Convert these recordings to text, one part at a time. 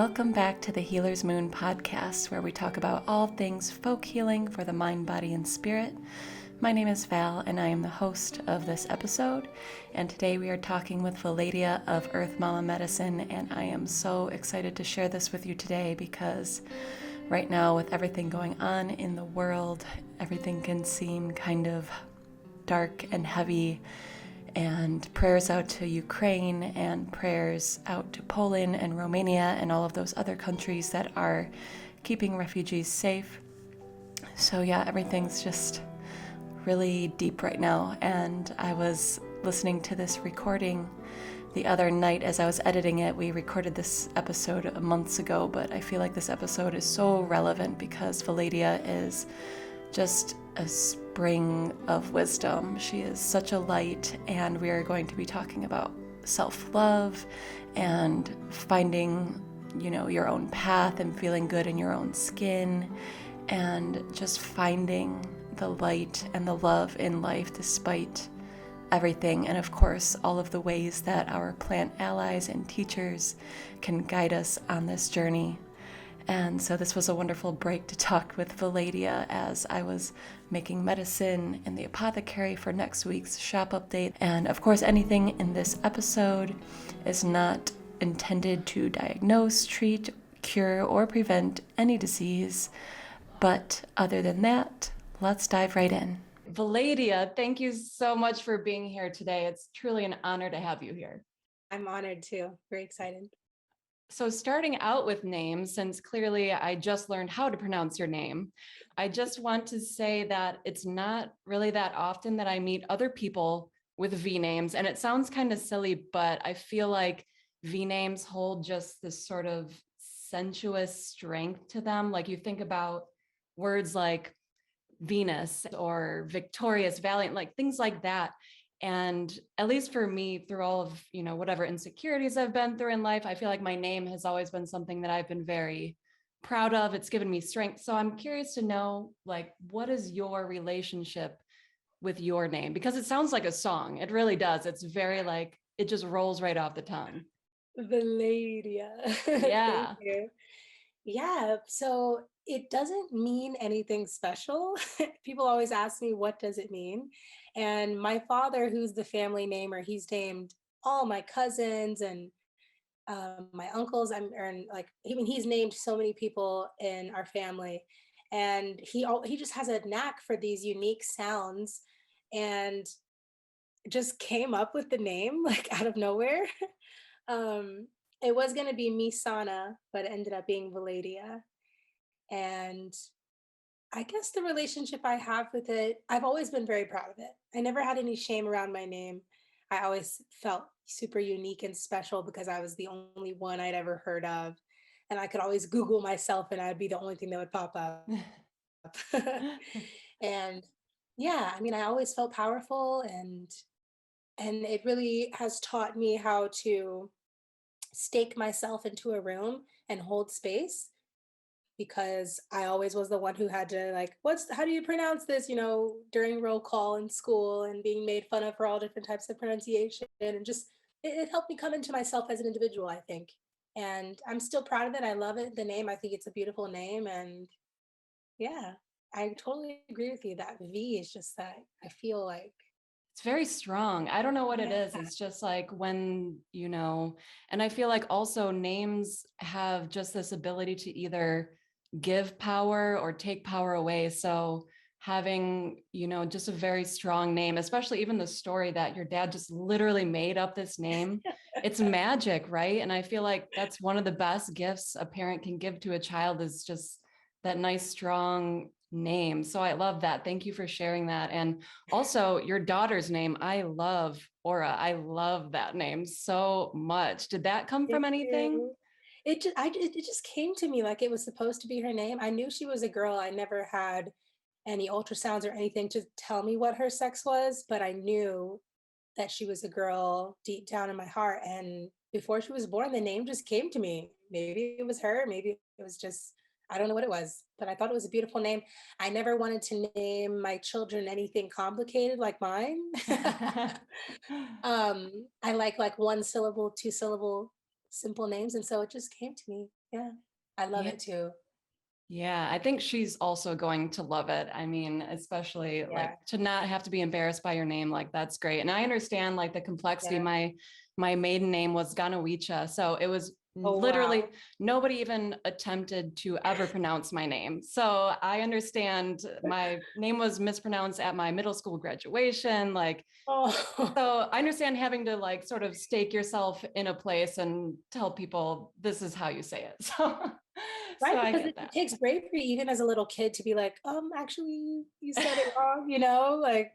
Welcome back to the Healer's Moon podcast, where we talk about all things folk healing for the mind, body, and spirit. My name is Val, and I am the host of this episode. And today we are talking with Veladya of Earth Mama Medicine, and I am so excited to share this with you today because right now, with everything going on in the world, everything can seem kind of dark and heavy. And prayers out to Ukraine and prayers out to Poland and Romania and all of those other countries that are keeping refugees safe. So yeah, everything's just really deep right now. And I was listening to this recording the other night as I was editing it. We recorded this episode months ago, but I feel like this episode is so relevant because Veladya is just a spring of wisdom. She is such a light, and we are going to be talking about self-love and finding, your own path and feeling good in your own skin and just finding the light and the love in life despite everything. And of course, all of the ways that our plant allies and teachers can guide us on this journey. And so this was a wonderful break to talk with Veladya as I was making medicine in the apothecary for next week's shop update. And of course, anything in this episode is not intended to diagnose, treat, cure, or prevent any disease. But other than that, let's dive right in. Veladya, thank you so much for being here today. It's truly an honor to have you here. I'm honored too. Very excited. So starting out with names, since clearly I just learned how to pronounce your name, I just want to say that it's not really that often that I meet other people with V names. And it sounds kind of silly, but I feel like V names hold just this sort of sensuous strength to them. Like you think about words like Venus or victorious, valiant, like things like that. And at least for me, through all of, whatever insecurities I've been through in life, I feel like my name has always been something that I've been very proud of. It's given me strength. So I'm curious to know, what is your relationship with your name? Because it sounds like a song. It really does. It's very it just rolls right off the tongue. Veladya. Yeah. Thank you. Yeah. So it doesn't mean anything special. People always ask me, what does it mean? And my father, who's the family namer, he's named all my cousins and my uncles. He's named so many people in our family, and he just has a knack for these unique sounds, and just came up with the name like out of nowhere. um, it was gonna be Misana, but it ended up being Veladya. And I guess the relationship I have with it, I've always been very proud of it. I never had any shame around my name. I always felt super unique and special because I was the only one I'd ever heard of. And I could always Google myself and I'd be the only thing that would pop up. And yeah, I mean, I always felt powerful, and it really has taught me how to stake myself into a room and hold space, because I always was the one who had to how do you pronounce this, during roll call in school and being made fun of for all different types of pronunciation, and just it helped me come into myself as an individual, I think. And I'm still proud of it. I love it. The name, I think it's a beautiful name. And yeah, I totally agree with you that V is just that I feel like It's very strong. I don't know what it yeah. is. It's just like when, and I feel like also names have just this ability to either give power or take power away. So having, just a very strong name, especially even the story that your dad just literally made up this name, it's magic, right? And I feel like that's one of the best gifts a parent can give to a child is just that nice, strong name. So I love that. Thank you for sharing that. And also your daughter's name, I love Aura. I love that name so much. Did that come from Thank anything? you. It just came to me like it was supposed to be her name. I knew she was a girl. I never had any ultrasounds or anything to tell me what her sex was, but I knew that she was a girl deep down in my heart. And before she was born, the name just came to me. Maybe it was her, maybe it was just, I don't know what it was, but I thought it was a beautiful name. I never wanted to name my children anything complicated like mine. I like one syllable, two syllable simple names. And so it just came to me. Yeah. I love Yeah. it too. Yeah, I think she's also going to love it. I mean, especially like Yeah. to not have to be embarrassed by your name, like that's great. And I understand like the complexity. Yeah. My maiden name was Ganawicha, so it was Oh, literally wow. nobody even attempted to ever pronounce my name. So I understand my name was mispronounced at my middle school graduation. Like, Oh, so I understand having to like sort of stake yourself in a place and tell people this is how you say it. So right. I Because get it that. takes bravery, even as a little kid, to be like, actually, you said it wrong, you know? Like,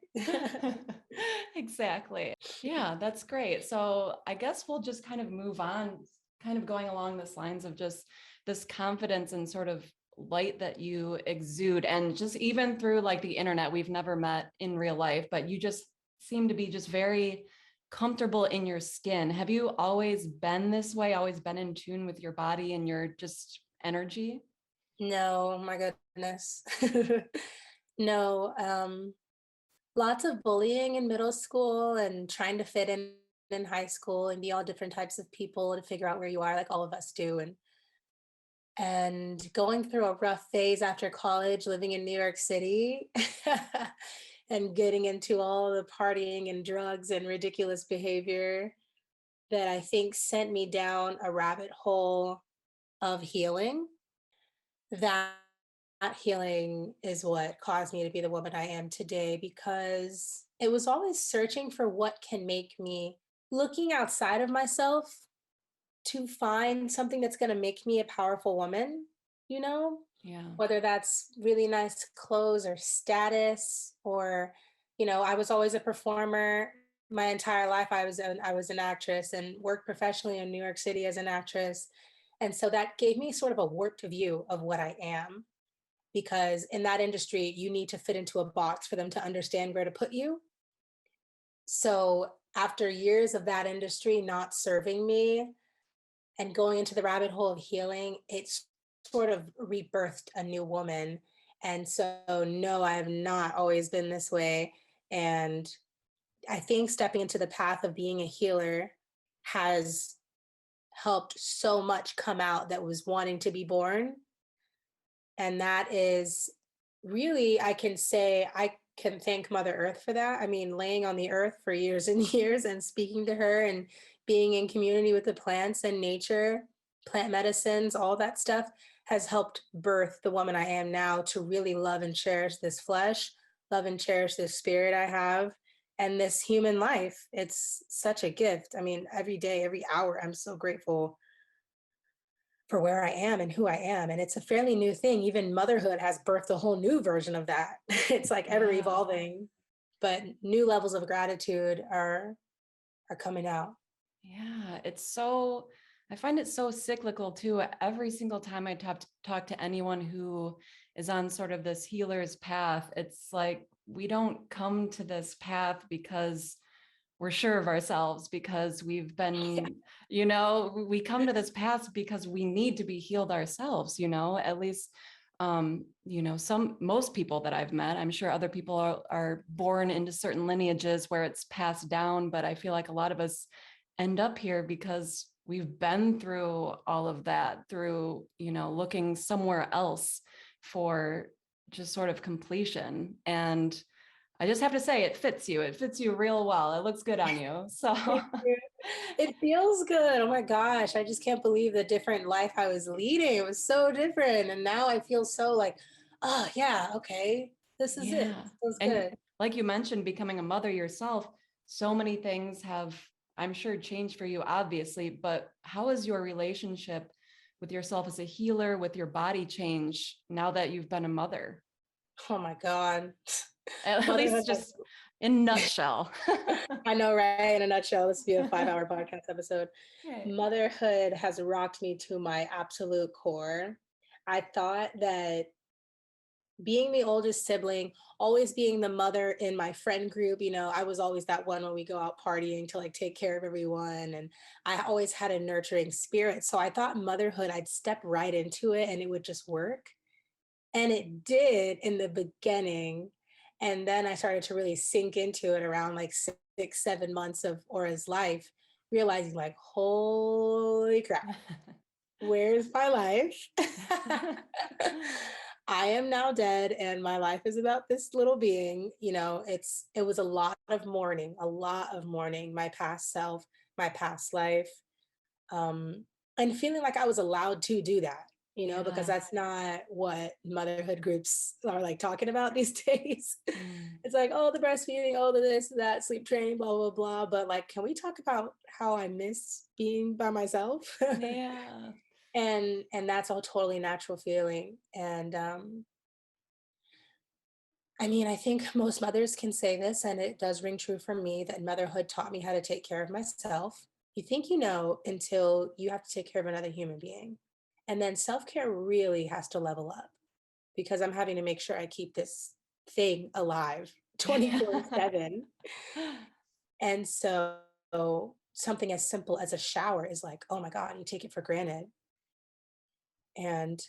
Exactly. Yeah, that's great. So I guess we'll just kind of move on, kind of going along this lines of just this confidence and sort of light that you exude. And just even through like the internet, we've never met in real life, but you just seem to be just very comfortable in your skin. Have you always been this way, always been in tune with your body and your just energy? no, my goodness. No, lots of bullying in middle school and trying to fit in high school and be all different types of people and figure out where you are, like all of us do. And going through a rough phase after college, living in New York City and getting into all the partying and drugs and ridiculous behavior that I think sent me down a rabbit hole of healing. That healing is what caused me to be the woman I am today, because it was always searching for what can make me, looking outside of myself to find something that's going to make me a powerful woman, you know? Yeah. Whether that's really nice clothes or status or, I was always a performer. My entire life I was an actress and worked professionally in New York City as an actress. And so that gave me sort of a warped view of what I am, because in that industry you need to fit into a box for them to understand where to put you. So after years of that industry not serving me, and going into the rabbit hole of healing, it's sort of rebirthed a new woman. And so, no, I have not always been this way. And I think stepping into the path of being a healer has helped so much come out that was wanting to be born. And that is really, I can say, I can thank Mother Earth for that. I mean, laying on the earth for years and years and speaking to her and being in community with the plants and nature, plant medicines, all that stuff has helped birth the woman I am now, to really love and cherish this flesh, love and cherish this spirit I have, and this human life. It's such a gift. I mean, every day, every hour, I'm so grateful for where I am and who I am. And it's a fairly new thing. Even motherhood has birthed a whole new version of that. It's like ever Yeah. evolving, but new levels of gratitude are coming out. Yeah, I find it so cyclical too. Every single time I talk to anyone who is on sort of this healer's path, it's like we don't come to this path because we're sure of ourselves, because we've been, we come to this path because we need to be healed ourselves, at least most people that I've met. I'm sure other people are born into certain lineages where it's passed down, but I feel like a lot of us end up here because we've been through all of that through, looking somewhere else for just sort of completion. And I just have to say, it fits you. It fits you real well. It looks good on you. So, Thank you. It feels good. Oh my gosh. I just can't believe the different life I was leading. It was so different. And now I feel so like, oh, yeah, okay. This is it. yeah. Feels And good. like you mentioned, becoming a mother yourself, so many things have, I'm sure, changed for you, obviously. But how has your relationship with yourself as a healer, with your body change now that you've been a mother? Oh my God. At Motherhood least just in nutshell. I know, right? In a nutshell, this would be a 5 hour podcast episode. Right. Motherhood has rocked me to my absolute core. I thought that being the oldest sibling, always being the mother in my friend group, I was always that one when we go out partying to like take care of everyone. And I always had a nurturing spirit. So I thought motherhood, I'd step right into it and it would just work. And it did in the beginning. And then I started to really sink into it around like 6, 7 months of Aura's life. realizing like, holy crap, where's my life? I am now dead and my life is about this little being. It was a lot of mourning, my past self, my past life, um, and feeling like I was allowed to do that, because Yeah. that's not what motherhood groups are like talking about these days. Mm. It's like, oh, the breastfeeding, oh, the this, that, sleep training, blah, blah, blah. But like, can we talk about how I miss being by myself? Yeah. And that's a totally natural feeling. And I mean, I think most mothers can say this, and it does ring true for me that motherhood taught me how to take care of myself. You think you know until you have to take care of another human being. And then self care really has to level up because I'm having to make sure I keep this thing alive 24/7. And so something as simple as a shower is like, oh my God, you take it for granted. And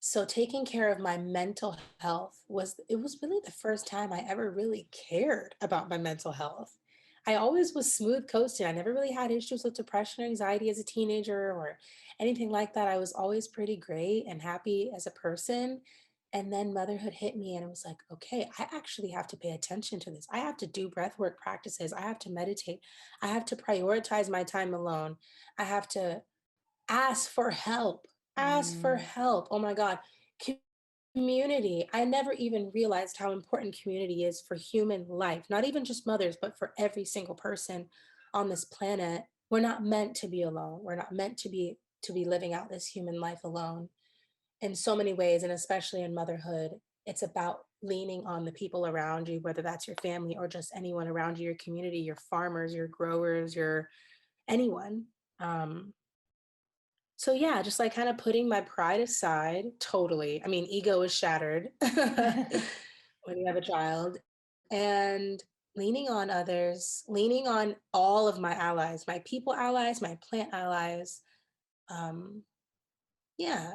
so taking care of my mental health was really the first time I ever really cared about my mental health. I always was smooth coasting. I never really had issues with depression or anxiety as a teenager or anything like that. I was always pretty great and happy as a person. And then motherhood hit me and it was like, okay, I actually have to pay attention to this. I have to do breath work practices. I have to meditate. I have to prioritize my time alone. I have to ask for help. Ask for Mm. help. Oh my God. Community. I never even realized how important community is for human life, not even just mothers, but for every single person on this planet. We're not meant to be alone. We're not meant to be living out this human life alone in so many ways, and especially in motherhood. It's about leaning on the people around you, whether that's your family or just anyone around you, your community, your farmers, your growers, your anyone. Um, so yeah, just like kind of putting my pride aside, totally. I mean, ego is shattered when you have a child, and leaning on others, leaning on all of my allies, my people allies, my plant allies. Um, yeah,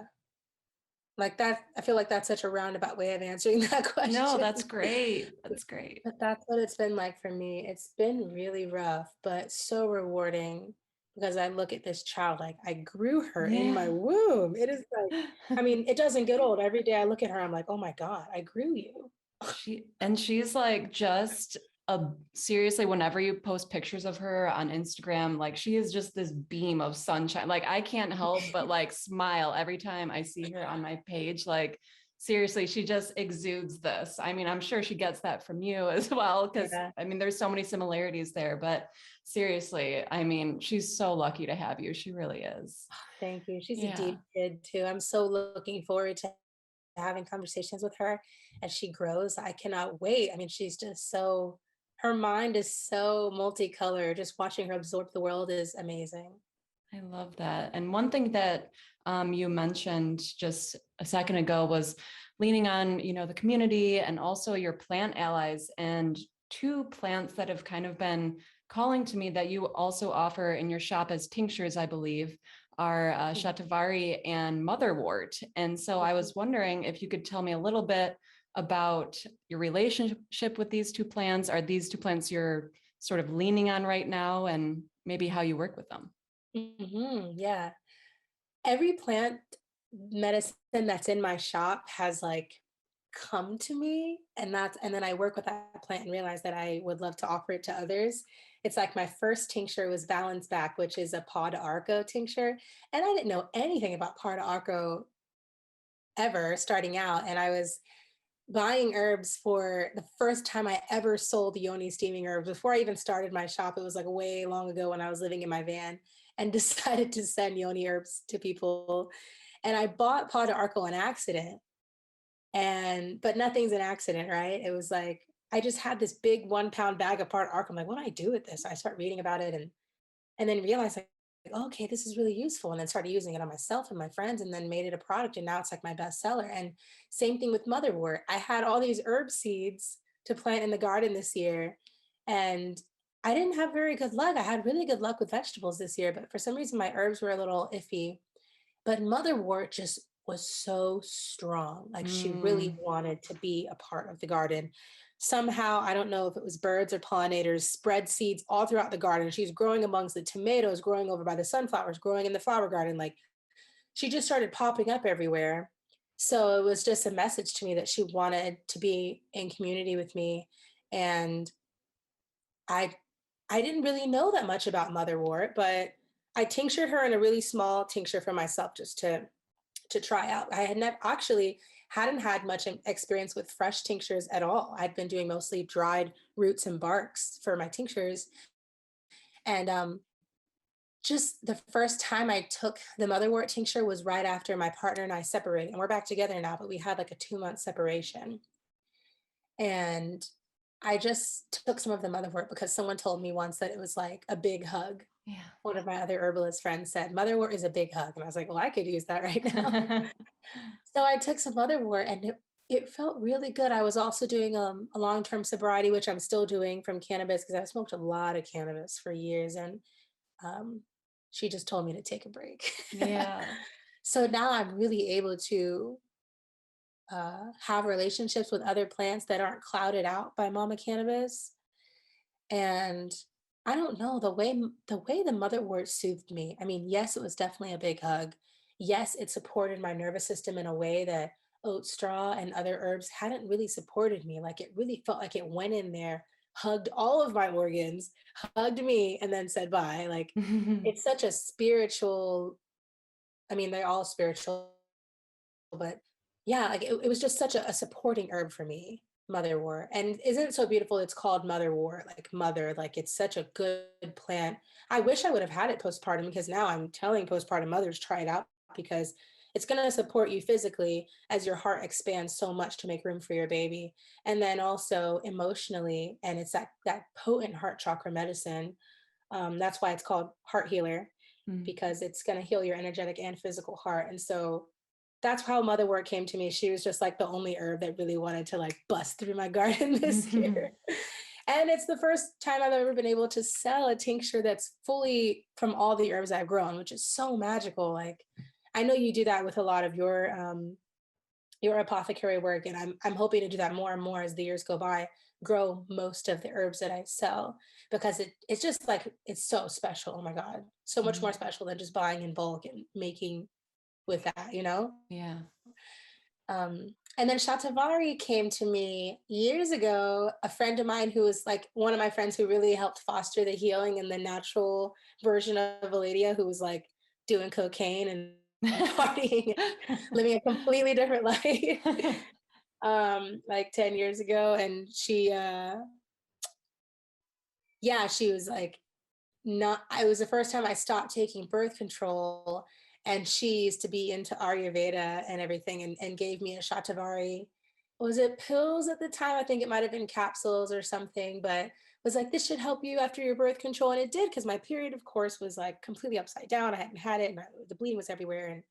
like that. I feel like that's such a roundabout way of answering that No, question. that's great. That's great. But that's what it's been like for me. It's been really rough, but so rewarding because I look at this child like I grew her in my Yeah. womb. It is like, I mean, it doesn't get old. Every day I look at her, I'm like, oh my God, I grew you. She's like just a seriously, whenever you post pictures of her on Instagram, like she is just this beam of sunshine. Like I can't help but like smile every time I see her on my page. Like seriously, she just exudes this. I mean, I'm sure she gets that from you as well, because Yeah, I mean, there's so many similarities there, but seriously, I mean, she's so lucky to have you. She really is. thank you. She's a Yeah. deep kid too. I'm so looking forward to having conversations with her as she grows. I cannot wait. I mean, she's just so, her mind is so multicolored. Just watching her absorb the world is amazing. I love that. And one thing that you mentioned just a second ago was leaning on, the community and also your plant allies. And two plants that have kind of been calling to me that you also offer in your shop as tinctures, I believe, are shatavari and motherwort. And so I was wondering if you could tell me a little bit about your relationship with these two plants. Are these two plants you're sort of leaning on right now, and maybe how you work with them? Yeah. Every plant medicine that's in my shop has like come to me, and then I work with that plant and realize that I would love to offer it to others. It's like my first tincture was Balance Back, which is a Paw d'Arco tincture. And I didn't know anything about Paw d'Arco ever starting out. And I was buying herbs for the first time I ever sold yoni steaming herbs. Before I even started my shop, it was like way long ago when I was living in my van and decided to send yoni herbs to people. And I bought Paw d'Arco on accident. But nothing's an accident, right? It was like I just had this big 1 pound bag of Paw d'Arco. I'm like, what do I do with this? I start reading about it and then realized like, okay, this is really useful. And then started using it on myself and my friends and then made it a product. And now it's like my bestseller. And same thing with motherwort. I had all these herb seeds to plant in the garden this year. And I didn't have very good luck. I had really good luck with vegetables this year, but for some reason my herbs were a little iffy. But motherwort just was so strong. Like she really Mm. wanted to be a part of the garden. Somehow, I don't know if it was birds or pollinators, spread seeds all throughout the garden. She's growing amongst the tomatoes, growing over by the sunflowers, growing in the flower garden. Like she just started popping up everywhere. So it was just a message to me that she wanted to be in community with me. And I I didn't really know that much about motherwort, but I tinctured her in a really small tincture for myself just to try out. I had never actually hadn't had much experience with fresh tinctures at all. I'd been doing mostly dried roots and barks for my tinctures. And just the first time I took the motherwort tincture was right after my partner and I separated. And we're back together now, but we had like a 2 month separation. And I just took some of the motherwort because someone told me once that it was like a big hug. Yeah. One of my other herbalist friends said, motherwort is a big hug. And I was like, well, I could use that right now. So I took some motherwort and it felt really good. I was also doing a long-term sobriety, which I'm still doing from cannabis because I smoked a lot of cannabis for years. And um, she just told me to take a break. Yeah. So now I'm really able to have relationships with other plants that aren't clouded out by mama cannabis. And I don't know, the way the motherwort soothed me. I mean, yes, it was definitely a big hug. Yes, it supported my nervous system in a way that oat straw and other herbs hadn't really supported me. Like it really felt like it went in there, hugged all of my organs, hugged me, and then said bye. Like it's such a spiritual, I mean, they're all spiritual, but yeah, like it was just such a supporting herb for me, motherwort. And isn't it so beautiful? It's called motherwort, like mother, like it's such a good plant. I wish I would have had it postpartum because now I'm telling postpartum mothers try it out because it's going to support you physically as your heart expands so much to make room for your baby, and then also emotionally. And it's that potent heart chakra medicine. That's why it's called heart healer, Mm. because it's going to heal your energetic and physical heart. And so that's how motherwort came to me. She was just like the only herb that really wanted to like bust through my garden this year. And it's the first time I've ever been able to sell a tincture that's fully from all the herbs I've grown, which is so magical. Like I know you do that with a lot of your apothecary work, and I'm hoping to do that more and more as the years go by, grow most of the herbs that I sell because it's just like it's so special. Oh my God. So much more Mm. special than just buying in bulk and making with that, you know? Yeah. And then Shatavari came to me years ago. A friend of mine who was like one of my friends who really helped foster the healing and the natural version of Veladya, who was like doing cocaine and partying, living a completely different life, like 10 years ago. And yeah, she was like, not, it was the first time I stopped taking birth control. And she used to be into Ayurveda and everything, and gave me a Shatavari. Was it pills at the time? I think it might have been capsules or something, but was like, this should help you after your birth control. And it did, because my period, of course, was like completely upside down. I hadn't had it, and the bleeding was everywhere. And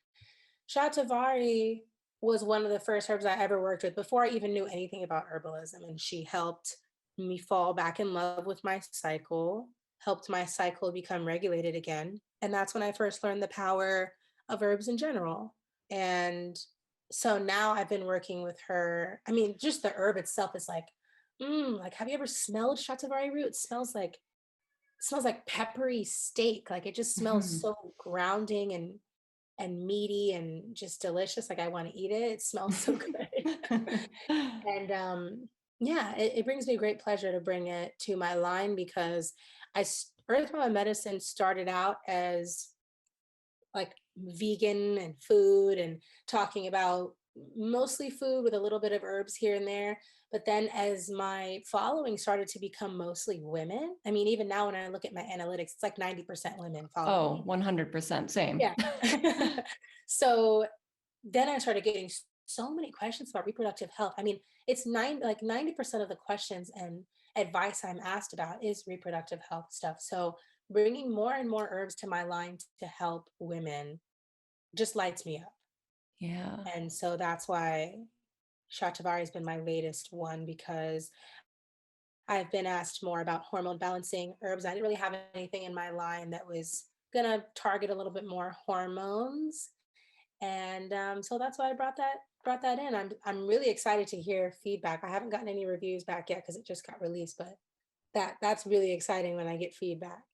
Shatavari was one of the first herbs I ever worked with before I even knew anything about herbalism. And she helped me fall back in love with my cycle, helped my cycle become regulated again. And that's when I first learned the power of herbs in general. And so now I've been working with her. I mean, just the herb itself is like, have you ever smelled Shatavari root? It smells like peppery steak. Like it just smells so grounding and meaty and just delicious. Like I want to eat it. It smells so good. And yeah, it brings me great pleasure to bring it to my line because Earth Mama Medicine started out as like vegan and food and talking about mostly food with a little bit of herbs here and there. But then as my following started to become mostly women, I mean, even now when I look at my analytics, it's like 90% women follow Oh, me. 100% same. Yeah. So then I started getting so many questions about reproductive health. I mean, it's 90% of the questions and advice I'm asked about is reproductive health stuff. So bringing more and more herbs to my line to help women just lights me up. Yeah. And so that's why Shatavari has been my latest one, because I've been asked more about hormone balancing herbs. I didn't really have anything in my line that was going to target a little bit more hormones. And so that's why I brought that in. I'm really excited to hear feedback. I haven't gotten any reviews back yet because it just got released, but that's really exciting when I get feedback.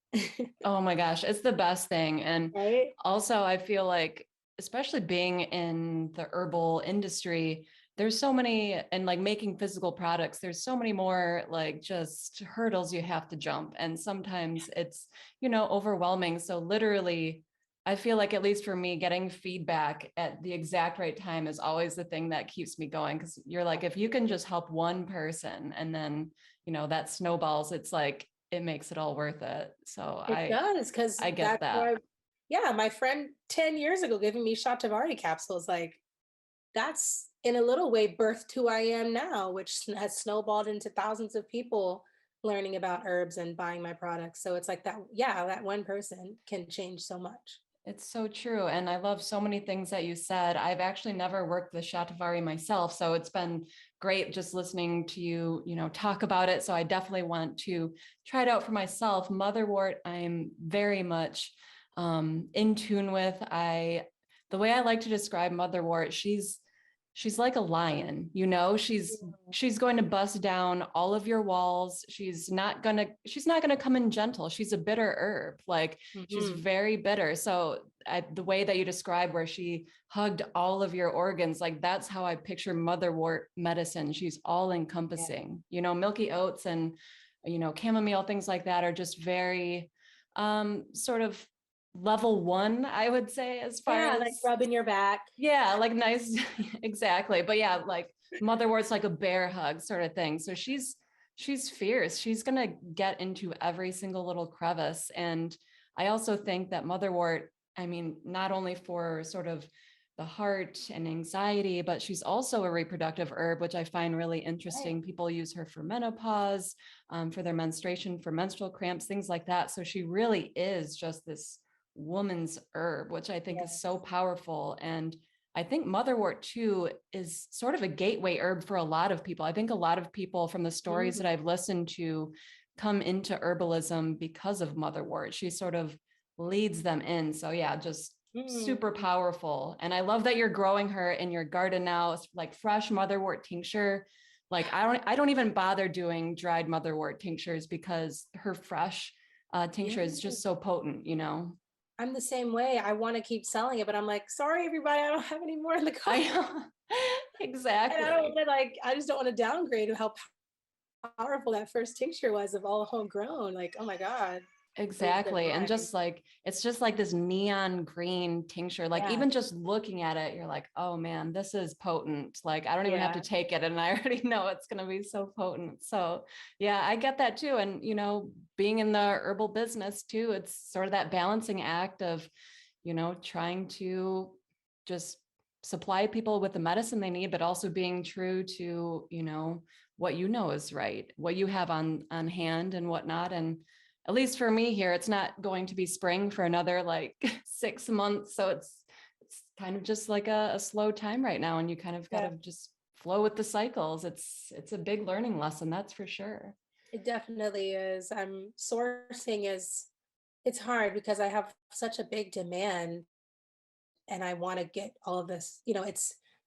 Oh my gosh, it's the best thing. And Right? also, I feel like, especially being in the herbal industry, there's so many, and like making physical products, there's so many more like just hurdles you have to jump. And sometimes it's, overwhelming. So literally, I feel like, at least for me, getting feedback at the exact right time is always the thing that keeps me going. Because you're like, if you can just help one person and then, that snowballs, it's like, it makes it all worth it. So It does, because I get that's that. why, yeah, my friend 10 years ago giving me Shatavari capsules, like that's in a little way birthed who I am now, which has snowballed into thousands of people learning about herbs and buying my products. So it's like that, yeah, that one person can change so much. It's so true. And I love so many things that you said. I've actually never worked with Shatavari myself. So it's been great just listening to you, talk about it. So I definitely want to try it out for myself. Motherwort, I'm very much in tune with. The way I like to describe Motherwort, she's like a lion, she's going to bust down all of your walls. She's not gonna come in gentle. She's a bitter herb. Like, she's Hmm. very bitter. So the way that you describe where she hugged all of your organs, like that's how I picture motherwort medicine. She's all Yeah. encompassing. Milky oats and chamomile, things like that are just very sort of level one, I would say, as far Yeah, like as, rubbing your back. yeah, like nice. Exactly. But yeah, like motherwort's like a bear hug sort of thing. So she's fierce. She's gonna get into every single little crevice. And I also think that motherwort, I mean, not only for sort of the heart and anxiety, but she's also a reproductive herb, which I find really Right. interesting. People use her for menopause, for their menstruation, for menstrual cramps, things like that. So she really is just this woman's herb, which I think is Yes. so powerful. And I think motherwort too is sort of a gateway herb for a lot of people. I think a lot of people, from the stories that Mm, I've listened to, come into herbalism because of motherwort. She sort of leads them in. So yeah, just super mm. powerful. And I love that you're growing her in your garden now. It's like fresh motherwort tincture. Like, I don't even bother doing dried motherwort tinctures because her fresh tincture is just so Yes. potent. I'm the same way. I want to keep selling it, but I'm like, sorry, everybody, I don't have any more in the I car. know. And I don't Exactly. want to I just don't want to downgrade how powerful that first tincture was of all homegrown. Like, oh my God, it was Exactly. And divine. just like, it's just like this neon green tincture. Like, Yeah. even just looking at it, you're like, oh man, this is potent. Like, I don't even have to Yeah. take it. And I already know it's going to be so potent. So, yeah, I get that too. And, being in the herbal business too, it's sort of that balancing act of, trying to just supply people with the medicine they need, but also being true to, what is right, what you have on hand and whatnot. And at least for me here, it's not going to be spring for another like 6 months. So it's kind of just like a slow time right now. And you kind of got Yeah. to just flow with the cycles. It's a big learning lesson, that's for sure. It definitely is. Sourcing it's hard because I have such a big demand and I want to get all of this,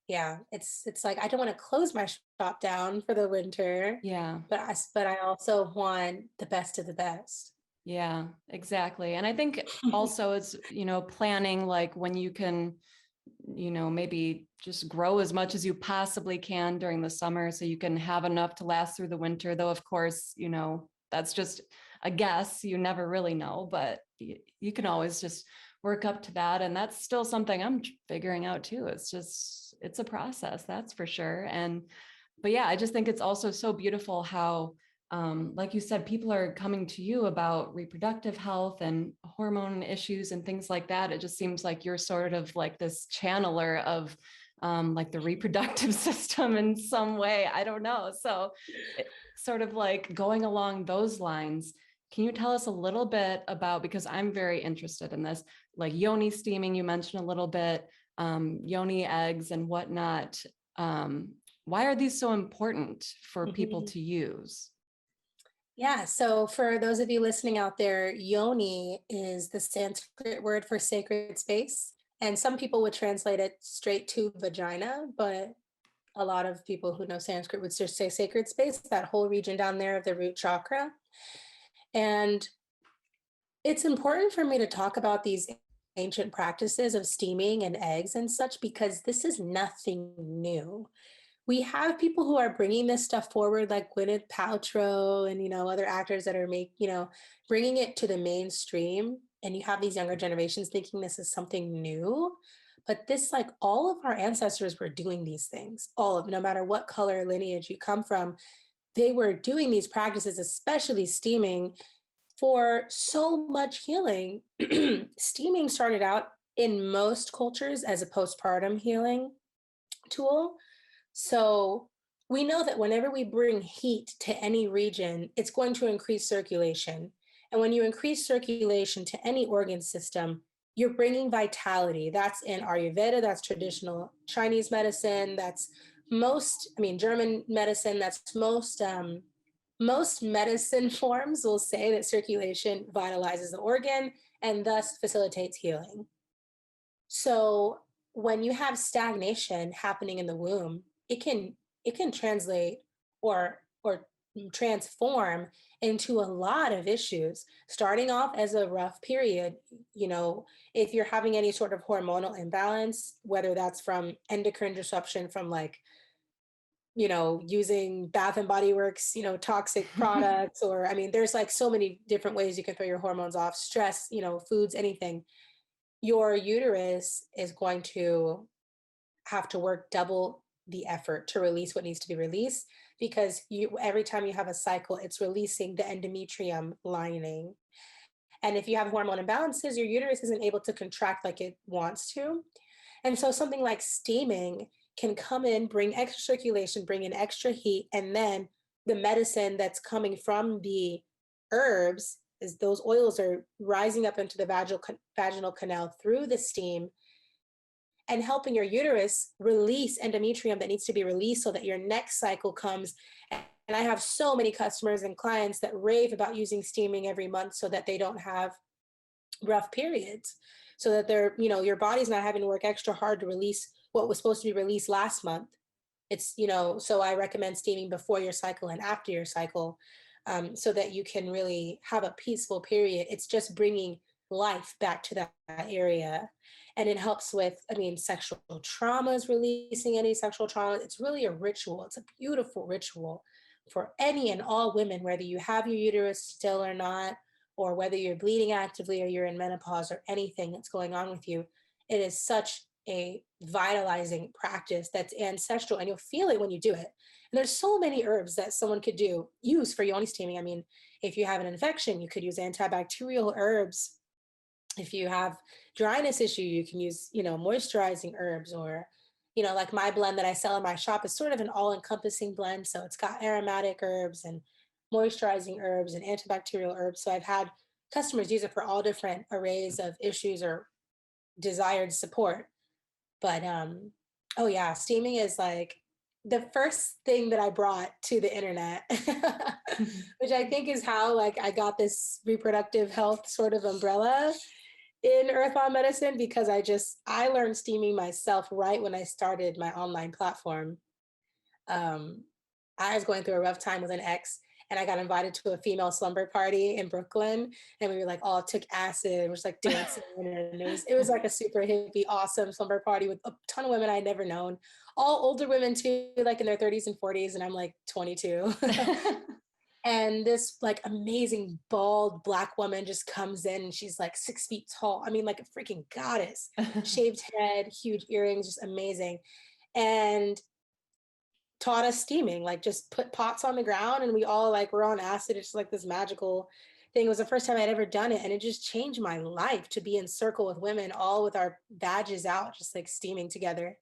yeah, it's like I don't want to close my shop down for the winter, Yeah. but I also want the best of the best. Yeah, exactly. And I think also it's, planning like when you can, maybe just grow as much as you possibly can during the summer so you can have enough to last through the winter. Though, of course, that's just a guess. You never really know, but you can always just work up to that. And that's still something I'm figuring out too. It's a process, that's for sure. But yeah, I just think it's also so beautiful how, like you said, people are coming to you about reproductive health and hormone issues and things like that. It just seems like you're sort of like this channeler of like the reproductive system in some way. I don't know. So, sort of like going along those lines, can you tell us a little bit about, because I'm very interested in this, like yoni steaming, you mentioned a little bit, yoni eggs and whatnot. Um, why are these so important for people Mhm. to use? Yeah, so for those of you listening out there, yoni is the Sanskrit word for sacred space. And some people would translate it straight to vagina, but a lot of people who know Sanskrit would just say sacred space, that whole region down there of the root chakra. And it's important for me to talk about these ancient practices of steaming and eggs and such because this is nothing new. We have people who are bringing this stuff forward, like Gwyneth Paltrow and other actors that are bringing it to the mainstream. And you have these younger generations thinking this is something new, but this, like, all of our ancestors were doing these things. All of, no matter what color lineage you come from, they were doing these practices, especially steaming, for so much healing. Steaming started out in most cultures as a postpartum healing tool. So we know that whenever we bring heat to any region, it's going to increase circulation. And when you increase circulation to any organ system, you're bringing vitality. That's in Ayurveda, that's traditional Chinese medicine, that's German medicine, that's most medicine forms will say that circulation vitalizes the organ and thus facilitates healing. So when you have stagnation happening in the womb, it can translate or transform into a lot of issues, starting off as a rough period. If you're having any sort of hormonal imbalance, whether that's from endocrine disruption from, like, using Bath and Body Works, toxic products, or there's like so many different ways you can throw your hormones off, stress, foods, anything. Your uterus is going to have to work double the effort to release what needs to be released, because every time you have a cycle, it's releasing the endometrium lining. And if you have hormone imbalances, your uterus isn't able to contract like it wants to. And so something like steaming can come in, bring extra circulation, bring in extra heat, and then the medicine that's coming from the herbs is those oils are rising up into the vaginal canal through the steam and helping your uterus release endometrium that needs to be released so that your next cycle comes. And I have so many customers and clients that rave about using steaming every month so that they don't have rough periods, so that your body's not having to work extra hard to release what was supposed to be released last month. So I recommend steaming before your cycle and after your cycle, so that you can really have a peaceful period. It's just bringing life back to that area. And it helps with, sexual traumas, releasing any sexual trauma. It's really a ritual. It's a beautiful ritual for any and all women, whether you have your uterus still or not, or whether you're bleeding actively or you're in menopause or anything that's going on with you. It is such a vitalizing practice that's ancestral, and you'll feel it when you do it. And there's so many herbs that someone could use for yoni steaming. If you have an infection, you could use antibacterial herbs. If you have dryness issue, you can use, moisturizing herbs, or, like my blend that I sell in my shop is sort of an all-encompassing blend. So it's got aromatic herbs and moisturizing herbs and antibacterial herbs. So I've had customers use it for all different arrays of issues or desired support. But oh yeah, steaming is like the first thing that I brought to the internet, which I think is how, like, I got this reproductive health sort of umbrella in earthbound medicine, because I learned steaming myself right when I started my online platform. um, I was going through a rough time with an ex, and I got invited to a female slumber party in Brooklyn, and we were like all took acid and was like dancing, and it was like a super hippie, awesome slumber party with a ton of women I'd never known, all older women too, like in their 30s and 40s, and I'm like 22. And this, like, amazing bald black woman just comes in, and she's like 6 feet tall. Like a freaking goddess. Shaved head, huge earrings, just amazing. And taught us steaming, like just put pots on the ground and we all like were on acid. It's like this magical thing. It was the first time I'd ever done it. And it just changed my life to be in circle with women, all with our badges out, just like steaming together.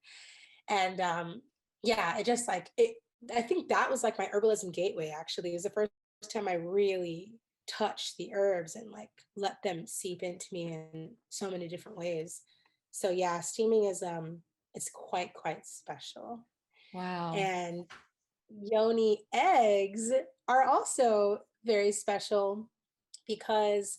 And yeah, it just like it, I think that was like my herbalism gateway, actually. It was the first time I really touched the herbs and like let them seep into me in so many different ways. So yeah, steaming is it's quite special. Wow. And yoni eggs are also very special because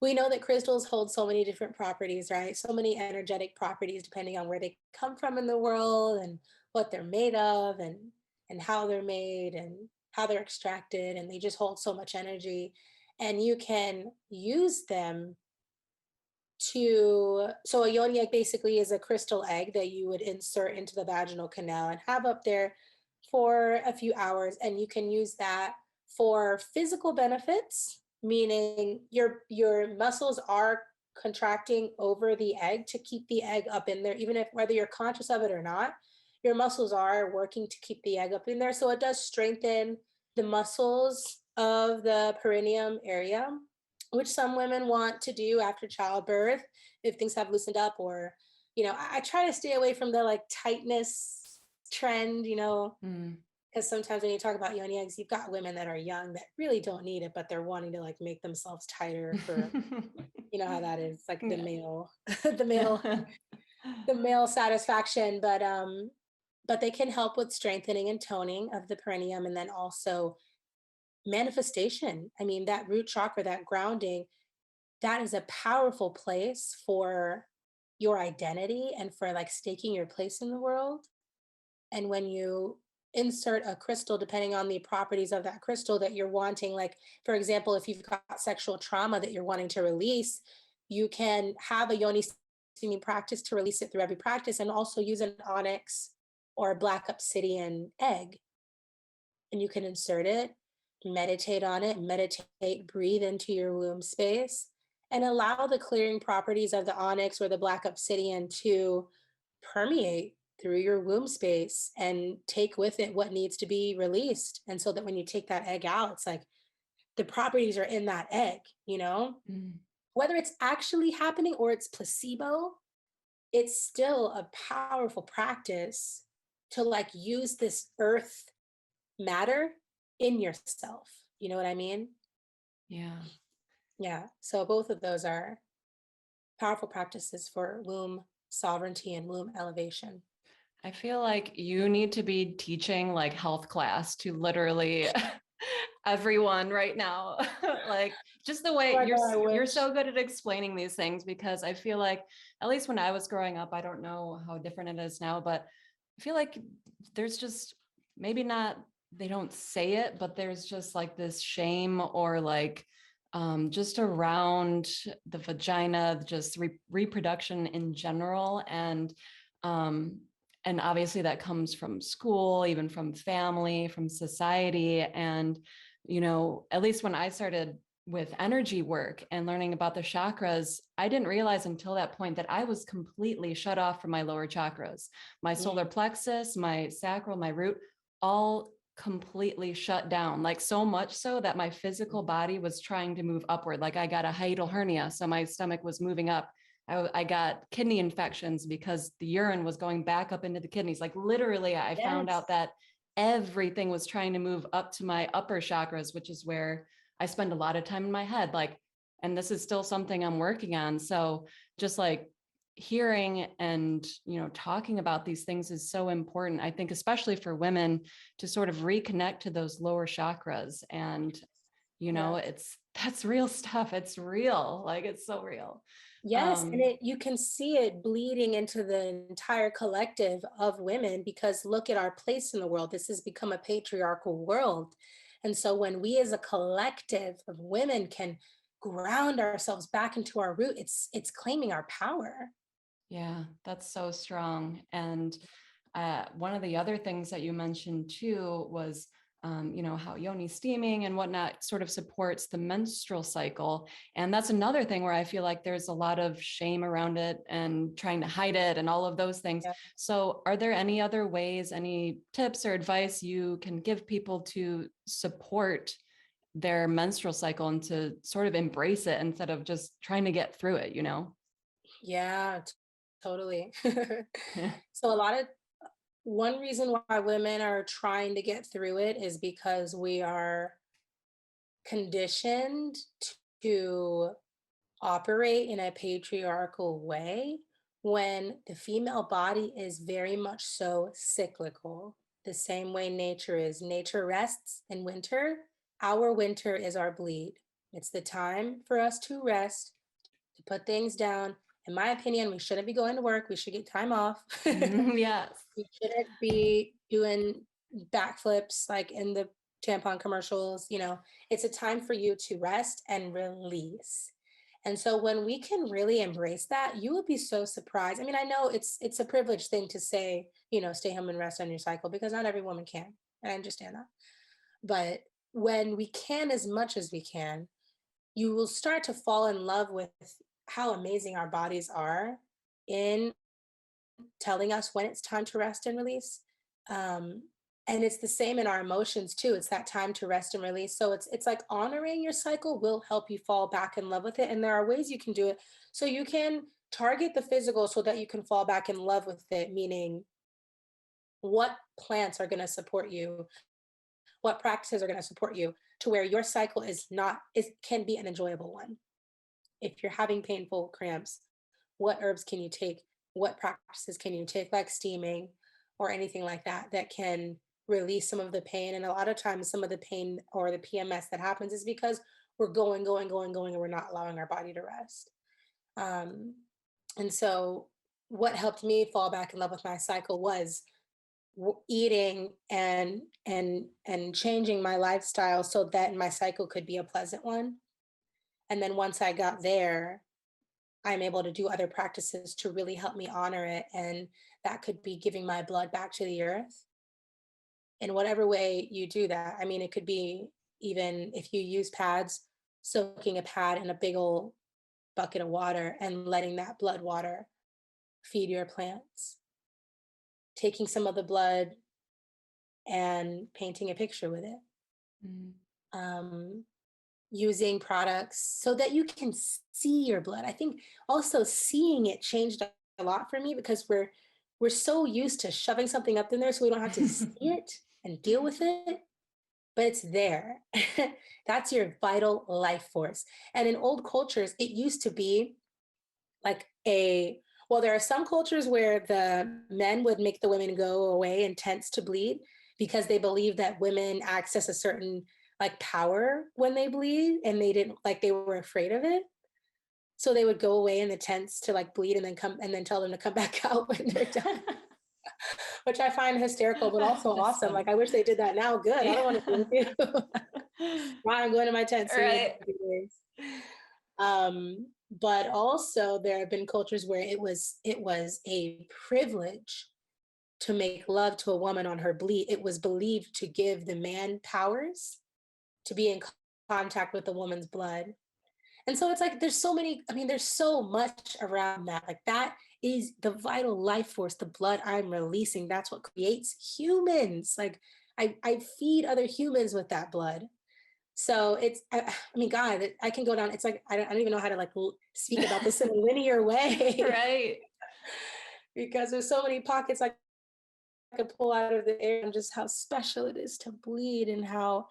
we know that crystals hold so many different properties, right? So many energetic properties depending on where they come from in the world and what they're made of and how they're made and how they're extracted, and they just hold so much energy, and you can use them to, so a yoni egg basically is a crystal egg that you would insert into the vaginal canal and have up there for a few hours, and you can use that for physical benefits, meaning your muscles are contracting over the egg to keep the egg up in there, even if whether you're conscious of it or not, your muscles are working to keep the egg up in there, so it does strengthen the muscles of the perineum area, which some women want to do after childbirth if things have loosened up, or I try to stay away from the like tightness trend, Mm. because sometimes when you talk about yoni eggs, you've got women that are young that really don't need it, but they're wanting to like make themselves tighter for, you know how that is, like the Yeah. male the male the male satisfaction, but they can help with strengthening and toning of the perineum, and then also manifestation. I mean, that root chakra, that grounding, that is a powerful place for your identity and for like staking your place in the world. And when you insert a crystal, depending on the properties of that crystal that you're wanting, like for example, if you've got sexual trauma that you're wanting to release, you can have a yoni steaming practice to release it through every practice, and also use an onyx or a black obsidian egg, and you can insert it, meditate on it, meditate, breathe into your womb space, and allow the clearing properties of the onyx or the black obsidian to permeate through your womb space and take with it what needs to be released. And so that when you take that egg out, it's like the properties are in that egg, Mm. whether it's actually happening or it's placebo, it's still a powerful practice to like use this earth matter in yourself. You know what I mean? Yeah. Yeah. So both of those are powerful practices for womb sovereignty and womb elevation. I feel like you need to be teaching like health class to literally everyone right now. Like just the Oh way my God, I you're wish. so good at explaining these things, because I feel like at least when I was growing up, I don't know how different it is now, but I feel like there's just maybe not, they don't say it, but there's just like this shame or like just around the vagina, just reproduction in general. Um, and obviously that comes from school, even from family, from society. And, at least when I started with energy work and learning about the chakras, I didn't realize until that point that I was completely shut off from my lower chakras, my solar Mm, plexus, my sacral, my root, all completely shut down, like so much so that my physical body was trying to move upward. Like I got a hiatal hernia, so my stomach was moving up. I got kidney infections because the urine was going back up into the kidneys. Like literally, I found yes. out that everything was trying to move up to my upper chakras, which is where I spend a lot of time in my head. Like, and this is still something I'm working on. So just like hearing and, talking about these things is so important. I think, especially for women, to sort of reconnect to those lower chakras. And, Yeah. that's real stuff. It's real. Like it's so real. Yes, and Um, it you can see it bleeding into the entire collective of women, because look at our place in the world. This has become a patriarchal world. And so when we as a collective of women can ground ourselves back into our root, it's claiming our power. Yeah, that's so strong. And one of the other things that you mentioned too was, how yoni steaming and whatnot sort of supports the menstrual cycle. And that's another thing where I feel like there's a lot of shame around it and trying to hide it and all of those things. Yeah. So, are there any other ways, any tips or advice you can give people to support their menstrual cycle and to sort of embrace it instead of just trying to get through it, Yeah, totally. So a lot of one reason why women are trying to get through it is because we are conditioned to operate in a patriarchal way when the female body is very much so cyclical, the same way nature is. Nature rests in winter. Our winter is our bleed. It's the time for us to rest to put things down. In my opinion, we shouldn't be going to work. We should get time off. Yes. We shouldn't be doing backflips like in the tampon commercials. It's a time for you to rest and release. And so when we can really embrace that, you will be so surprised. I mean, I know it's a privileged thing to say, stay home and rest on your cycle because not every woman can. And I understand that. But when we can as much as we can, you will start to fall in love with how amazing our bodies are in telling us when it's time to rest and release. Um, and it's the same in our emotions too. It's that time to rest and release. So it's like honoring your cycle will help you fall back in love with it. And there are ways you can do it. So you can target the physical so that you can fall back in love with it, meaning what plants are going to support you, what practices are going to support you to where your cycle is can be an enjoyable one. If you're having painful cramps, what herbs can you take? What practices can you take, like steaming or anything like that, that can release some of the pain? And a lot of times, some of the pain or the PMS that happens is because we're going, going, going, going, and we're not allowing our body to rest. Um, and so, what helped me fall back in love with my cycle was eating and changing my lifestyle so that my cycle could be a pleasant one. And then once I got there, I'm able to do other practices to really help me honor it. And that could be giving my blood back to the earth in whatever way you do that. I mean, it could be even if you use pads, soaking a pad in a big old bucket of water and letting that blood water feed your plants, taking some of the blood and painting a picture with it. Mm. Um, Using products so that you can see your blood. I think also seeing it changed a lot for me because we're so used to shoving something up in there so we don't have to see it and deal with it, but it's there. That's your vital life force. And in old cultures, it used to be like there are some cultures where the men would make the women go away in tents to bleed because they believe that women access a certain like power when they bleed and they were afraid of it. So they would go away in the tents to like bleed and then come and then tell them to come back out when they're done, which I find hysterical, but also That's awesome. funny. Like I wish they did that now. Good. I don't want to be with you. Now I'm going to my tent so you Right. can do this. But also there have been cultures where it was a privilege to make love to a woman on her bleed. It was believed to give the man powers to be in contact with a woman's blood. And so it's like there's so much around that. Like that is the vital life force, the blood I'm releasing. That's what creates humans. Like I feed other humans with that blood. So I mean, God, I can go down. It's like, I don't even know how to like speak about this in a linear way Right. because there's so many pockets I could pull out of the air and just how special it is to bleed and how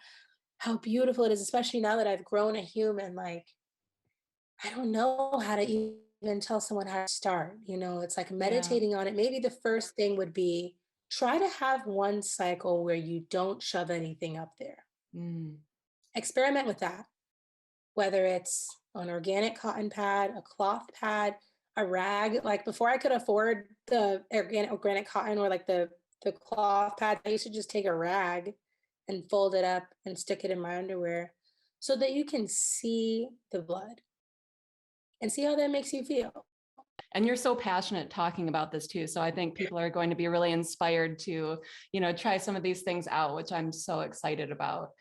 beautiful it is, especially now that I've grown a human. Like, I don't know how to even tell someone how to start. It's like Yeah. meditating on it. Maybe the first thing would be try to have one cycle where you don't shove anything up there. Mm. Experiment with that, whether it's an organic cotton pad, a cloth pad, a rag. Like before I could afford the organic cotton or like the cloth pad, I used to just take a rag and fold it up and stick it in my underwear so that you can see the blood and see how that makes you feel. And you're so passionate talking about this too. So I think people are going to be really inspired to, try some of these things out, which I'm so excited about.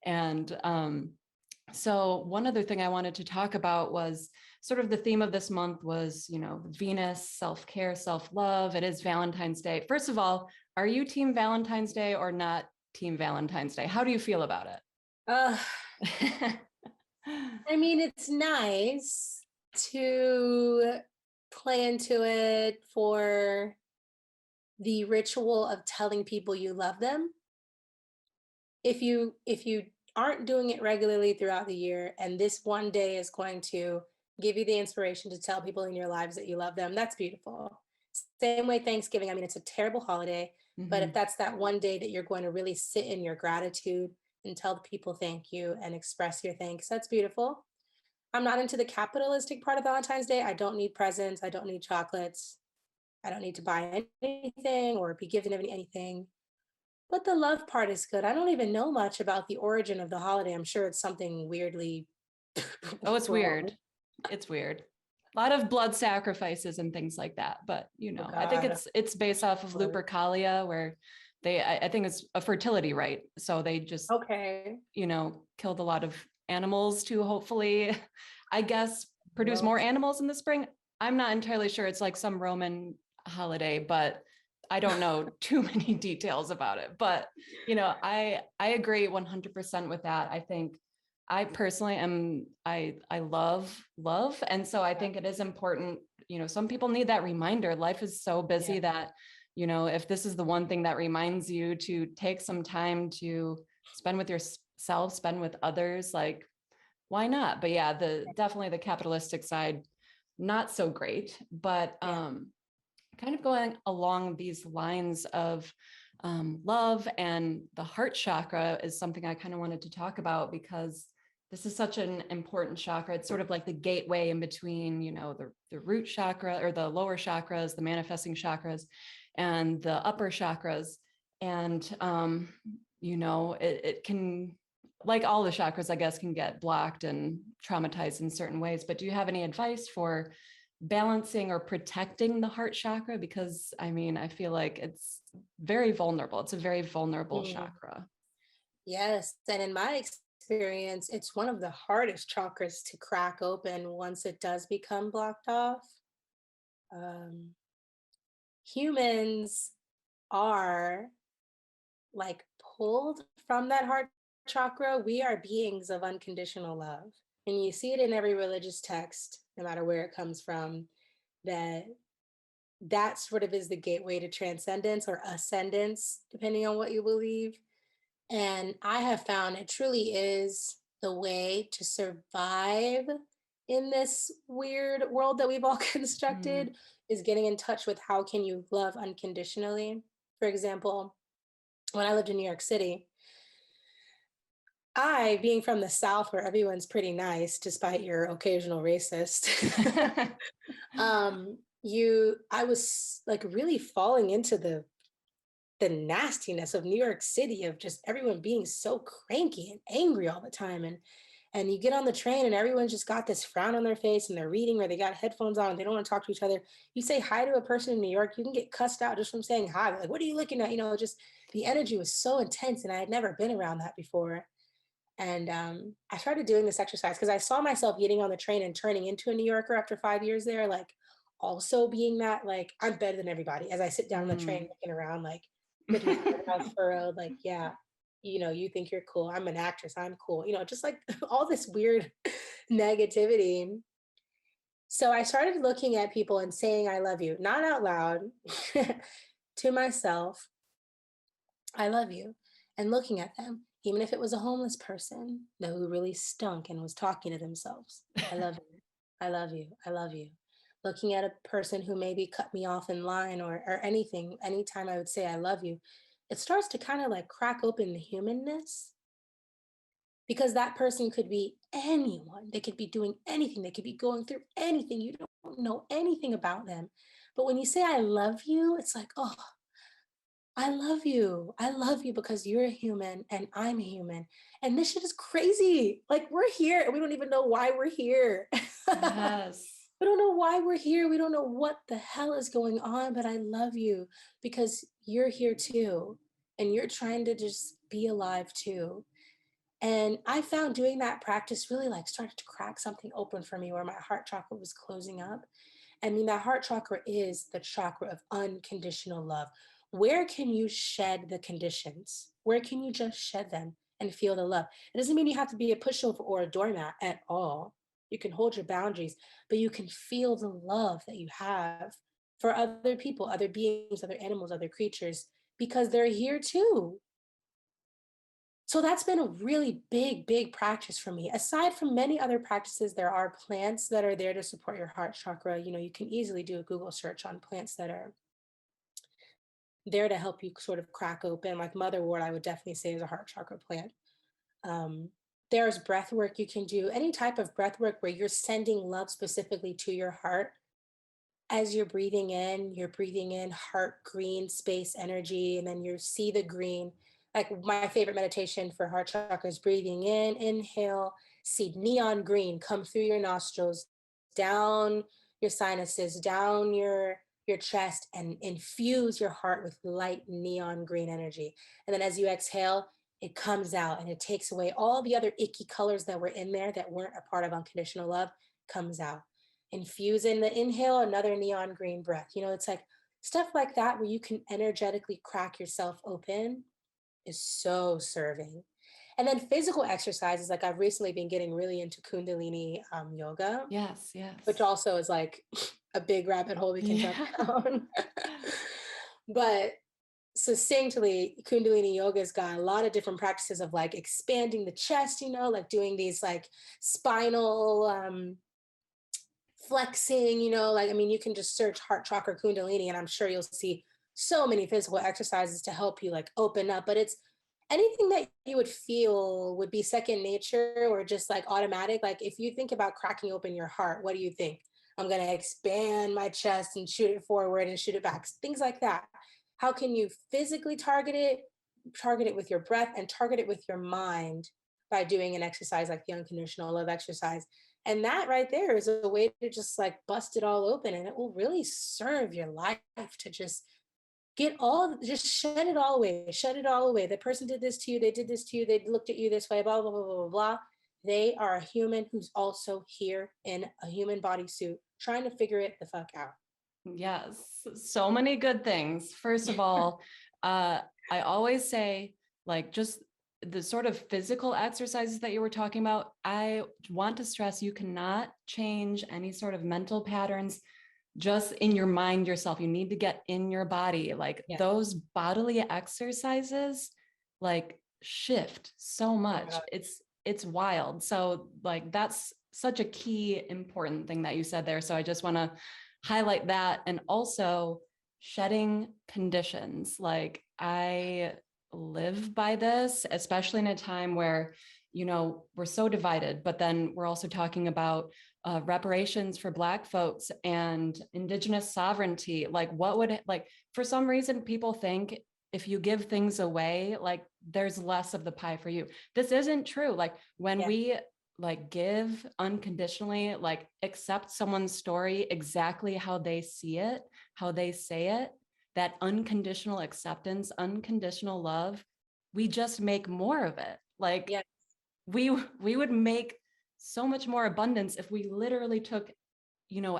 And so one other thing I wanted to talk about was sort of the theme of this month was, Venus, self-care, self-love. It is Valentine's Day. First of all, are you team Valentine's Day or not team Valentine's Day? How do you feel about Uh, it? I mean, it's nice to play into it for the ritual of telling people you love them. If you aren't doing it regularly throughout the year and this one day is going to give you the inspiration to tell people in your lives that you love them, that's beautiful. Same way Thanksgiving. I mean, it's a terrible holiday, but if Mhm. that's that one day that you're going to really sit in your gratitude and tell people thank you and express your thanks, that's beautiful. I'm not into the capitalistic part of Valentine's Day. I don't need presents. I don't need chocolates. I don't need to buy anything or be given anything. But the love part is good. I don't even know much about the origin of the holiday. I'm sure it's something weirdly Oh, it's wrong. weird. It's weird. A lot of blood sacrifices and things like that. But Oh I think God. it's based off of Lord. Lupercalia, where I think it's a fertility rite. So they just, Okay. killed a lot of animals to hopefully, I guess, produce Well, more animals in the spring. I'm not entirely sure. It's like some Roman holiday, but I don't know too many details about it. But I agree 100% with that. I think I personally am I love, and so I yeah, think it is important. Some people need that reminder. Life is so yeah, busy that if this is the one thing that reminds you to take some time to spend with yourself, spend with others, like why not? But yeah, the definitely the capitalistic side, not so great. But yeah. kind of going along these lines of love, and the heart chakra is something I kind of wanted to talk about because this is such an important chakra. It's sort of like the gateway in between, the root chakra or the lower chakras, the manifesting chakras, and the upper chakras. And, it can, like all the chakras, I guess, can get blocked and traumatized in certain ways. But do you have any advice for balancing or protecting the heart chakra? Because I feel like it's very vulnerable. It's a very vulnerable Mm, chakra. yes. And in my experience, it's one of the hardest chakras to crack open once it does become blocked off. Um, Humans are like pulled from that heart chakra. We are beings of unconditional love. And you see it in every religious text, no matter where it comes from, that that sort of is the gateway to transcendence or ascendance, depending on what you believe. And I have found it truly is the way to survive in this weird world that we've all Mm. constructed, is getting in touch with how can you love unconditionally. For example, when I lived in New York City, I, being from the South where everyone's pretty nice despite your occasional racist, I was like really falling into the nastiness of New York City, of just everyone being so cranky and angry all the time. And you get on the train and everyone's just got this frown on their face and they're reading or they got headphones on and they don't want to talk to each other. You say hi to a person in New York, you can get cussed out just from saying hi. They're like, what are you looking at? Just the energy was so intense and I had never been around that before. And I started doing this exercise because I saw myself getting on the train and turning into a New Yorker after 5 years there, like also being that, like, I'm better than everybody as I sit down on the train Mm. looking around, like with my eyebrows furrowed, like, yeah, you think you're cool. I'm an actress. I'm cool. Just like all this weird negativity. So I started looking at people and saying, I love you, not out loud to myself, I love you. And looking at them, even if it was a homeless person, who really stunk and was talking to themselves. I love you. I love you. I love you. Looking at a person who maybe cut me off in line or anything, anytime I would say I love you, it starts to kind of like crack open the humanness, because that person could be anyone. They could be doing anything. They could be going through anything. You don't know anything about them. But when you say I love you, it's like, oh, I love you. I love you because you're a human and I'm a human. And this shit is crazy. Like, we're here and we don't even know why we're here. Yes. We don't know why we're here. We don't know what the hell is going on, but I love you because you're here too. And you're trying to just be alive too. And I found doing that practice really like started to crack something open for me where my heart chakra was closing up. I mean, that heart chakra is the chakra of unconditional love. Where can you shed the conditions? Where can you just shed them and feel the love? It doesn't mean you have to be a pushover or a doormat at all. You can hold your boundaries, but you can feel the love that you have for other people, other beings, other animals, other creatures, because they're here too. So that's been a really big, big practice for me. Aside from many other practices, there are plants that are there to support your heart chakra. You can easily do a Google search on plants that are there to help you sort of crack open. Like motherwort, I would definitely say is a heart chakra plant. Um, There's breath work you can do, any type of breath work where you're sending love specifically to your heart. As you're breathing in heart green space energy, and then you see the green. Like my favorite meditation for heart chakra is breathing in, inhale, see neon green come through your nostrils, down your sinuses, down your chest, and infuse your heart with light neon green energy. And then as you exhale, it comes out and it takes away all the other icky colors that were in there that weren't a part of unconditional love, comes out. Infuse in the inhale, another neon green breath. It's like stuff like that where you can energetically crack yourself open is so serving. And then physical exercises, like I've recently been getting really into Kundalini yoga, Yes, which yes. also is like a big rabbit hole we can jump Yeah. down. But succinctly, Kundalini yoga's got a lot of different practices of like expanding the chest, like doing these like spinal flexing, like, I mean, you can just search heart chakra kundalini and I'm sure you'll see so many physical exercises to help you like open up. But it's anything that you would feel would be second nature or just like automatic. Like if you think about cracking open your heart, what do you think? I'm going to expand my chest and shoot it forward and shoot it back, things like that. How can you physically target it with your breath and target it with your mind by doing an exercise like the unconditional love exercise. And that right there is a way to just like bust it all open, and it will really serve your life to just shut it all away. Shut it all away. The person did this to you, they did this to you, they looked at you this way, blah, blah, blah, blah, blah, blah. They are a human who's also here in a human bodysuit trying to figure it the fuck out. Yes, so many good things. First of all, I always say, like, just the sort of physical exercises that you were talking about, I want to stress you cannot change any sort of mental patterns just in your mind yourself. You need to get in your body. Like Yeah. those bodily exercises, like shift so Oh my much. God. It's wild. So like that's such a key important thing that you said there. So I just want to highlight that. And also shedding conditions. Like I live by this, especially in a time where, we're so divided, but then we're also talking about reparations for Black folks and Indigenous sovereignty. Like, for some reason, people think if you give things away, like, there's less of the pie for you. This isn't true. Like, when Yeah. we like give unconditionally, like, accept someone's story exactly how they see it, how they say it, that unconditional acceptance, unconditional love, we just make more of it. Like, Yeah. we would make so much more abundance if we literally took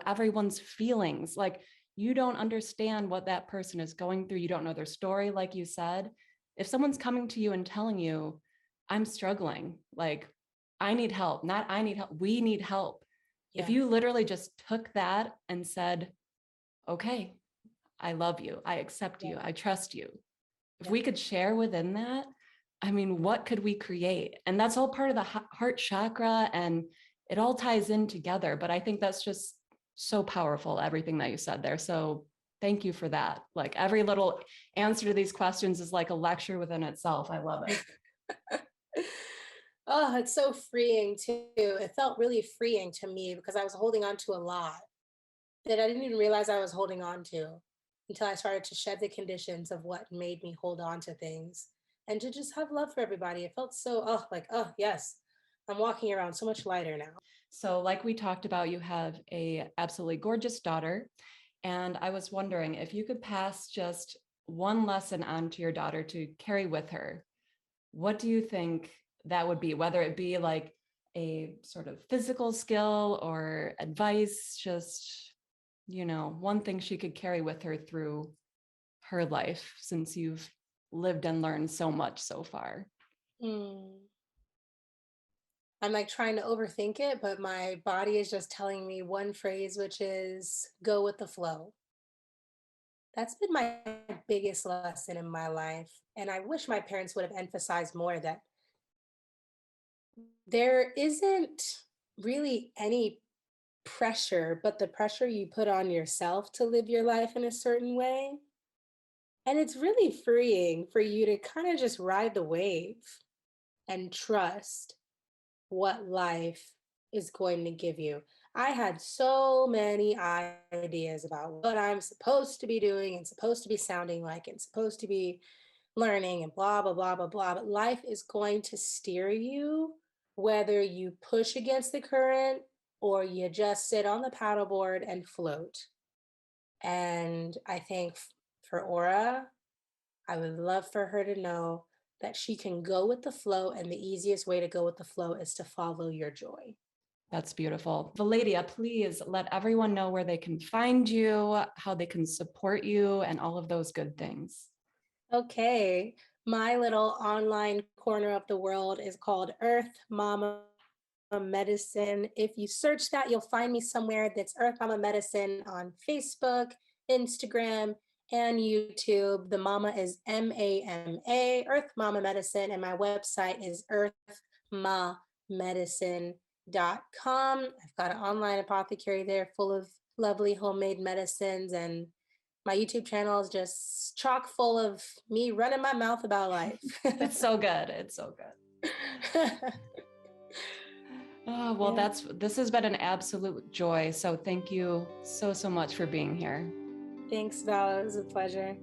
everyone's feelings. Like, you don't understand what that person is going through, you don't know their story, like you said. If someone's coming to you and telling you, I'm struggling, like, I need help, not I need help, we need help. If Yeah. you literally just took that and said, okay, I love you, I accept Yeah. you, I trust you, if Yeah. we could share within that, I mean, what could we create? And that's all part of the heart chakra, and it all ties in together. But I think that's just so powerful, everything that you said there. So thank you for that. Like, every little answer to these questions is like a lecture within itself. I love it. Oh, it's so freeing too. It felt really freeing to me because I was holding on to a lot that I didn't even realize I was holding on to until I started to shed the conditions of what made me hold on to things and to just have love for everybody. It felt so, oh, yes, I'm walking around so much lighter now. So, like we talked about, you have a absolutely gorgeous daughter. And I was wondering if you could pass just one lesson on to your daughter to carry with her, what do you think that would be? Whether it be like a sort of physical skill or advice, just, one thing she could carry with her through her life, since you've lived and learned so much so far. Mm. I'm like trying to overthink it, but my body is just telling me one phrase, which is go with the flow. That's been my biggest lesson in my life. And I wish my parents would have emphasized more that there isn't really any pressure, but the pressure you put on yourself to live your life in a certain way. And it's really freeing for you to kind of just ride the wave and trust. what life is going to give you. I had so many ideas about what I'm supposed to be doing and supposed to be sounding like and supposed to be learning and blah, blah, blah, blah, blah. But life is going to steer you whether you push against the current or you just sit on the paddleboard and float. And I think for Aura, I would love for her to know that she can go with the flow, and the easiest way to go with the flow is to follow your joy. That's beautiful. Veladya, please let everyone know where they can find you, how they can support you, and all of those good things. Okay, my little online corner of the world is called Earth Mama Medicine. If you search that, you'll find me somewhere. That's Earth Mama Medicine on Facebook, Instagram, and YouTube. The mama is MAMA, Earth Mama Medicine, and my website is earthmamedicine.com. I've got an online apothecary there full of lovely homemade medicines, and my YouTube channel is just chock full of me running my mouth about life. It's so good. It's so good. Oh, well, Yeah. this has been an absolute joy. So thank you so much for being here. Thanks, Val. It was a pleasure.